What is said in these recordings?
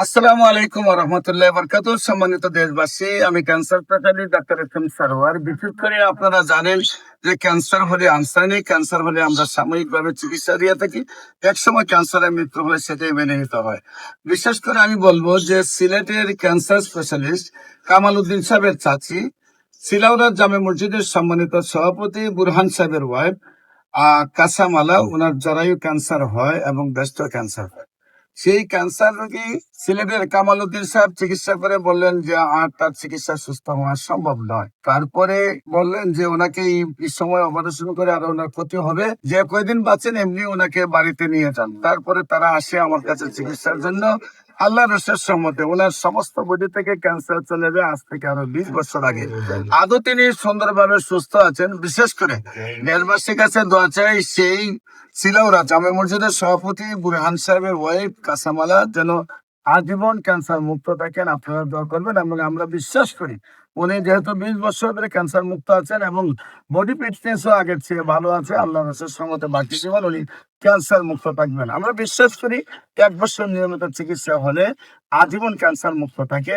আসসালামু আলাইকুম রহমতুল্লাহ বরকাত। সম্মানিত দেশবাসী, আমি cancer specialist doctor SM. Sarwar. বিশেষ করে আপনারা জানেন যে ক্যান্সার হলে আনসাইনিক, ক্যান্সার হলে আমরা সাময়িকভাবে চিকিৎসা দিয়ে থাকি। একসময় ক্যান্সারের মৃত্যু হলে সেটাই মেনে নিতে হয়। বিশেষ করে আমি বলবো যে সিলেটের ক্যান্সার স্পেশালিস্ট কামাল উদ্দিন সাহেবের চাচি, সিলাউড়া জামে মসজিদের সম্মানিত সভাপতি বুরহান সাহেবের ওয়াইফ কাসামালা, ওনার জরায়ু ক্যান্সার হয় এবং ব্রেস্ট ক্যান্সার হয়। সেই ক্যান্সার রোগী সিলেটের কামাল উদ্দিন সাহেব চিকিৎসা করে বললেন যে আর তার চিকিৎসা সুস্থ হওয়া সম্ভব নয়। তারপরে বললেন যে ওনাকে এই সময় অপারেশন করে আর ওনার ক্ষতি হবে, যে কয়দিন বাঁচেন এমনি ওনাকে বাড়িতে নিয়ে যান। তারপরে তারা আসে আমার কাছে চিকিৎসার জন্য। আল্লাহ রসের সম্মতে ওনার সমস্ত বডি থেকে ক্যান্সার চলে যায় আজ থেকে আরো 20 বছর আগে। আদৌ তিনি সুন্দরভাবে সুস্থ আছেন। বিশেষ করে দেশবাসীর কাছে দোয়া চাই সেই সিলাউড়া জামে মসজিদের সভাপতি বুরহান সাহেবের ওয়াইফ কাসামালা যেন আজীবন ক্যান্সার মুক্ত থাকেন। আপনারা দোয়া করবেন এবং আমরা বিশ্বাস করি উনি যেহেতু 20 বছর ধরে ক্যান্সার মুক্ত আছেন এবং বডি ফিটনেসও আগের চেয়ে ভালো আছে, আল্লাহ রসের সঙ্গতে বাকি জীবন উনি ক্যান্সার মুক্ত থাকবেন। আমরা বিশ্বাস করি 1 বছর নিয়মিত চিকিৎসা হলে আজীবন ক্যান্সার মুক্ত থাকে।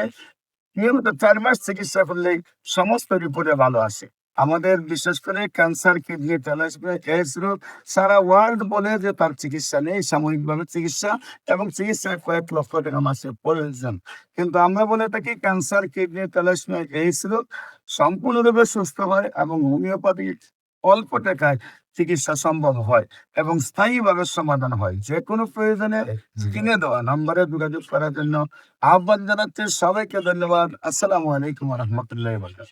নিয়মিত 4 মাস চিকিৎসা করলেই সমস্ত রিপোর্টে ভালো আসে। আমাদের বিশেষ করে ক্যান্সার, কিডনি, থ্যালাসেমিয়া, এইডস রোগ সারা ওয়ার্ল্ড বলে যে তার চিকিৎসা নেই, সাময়িকভাবে চিকিৎসা এবং চিকিৎসায় কয়েক লক্ষ টাকা মাসে প্রয়োজন। কিন্তু আমরা বলে থাকি ক্যান্সার, কিডনি, থ্যালাসেমিয়া, এইডস রোগ সম্পূর্ণরূপে সুস্থ হয় এবং হোমিওপ্যাথি অল্প টাকায় চিকিৎসা সম্ভব হয় এবং স্থায়ীভাবে সমাধান হয়। যে কোনো প্রয়োজনে স্ক্রিনে দেওয়া নম্বরে যোগাযোগ করার জন্য আহ্বান জানাচ্ছি। সবাইকে ধন্যবাদ। আসসালামু আলাইকুম রহমতুল্লাহ।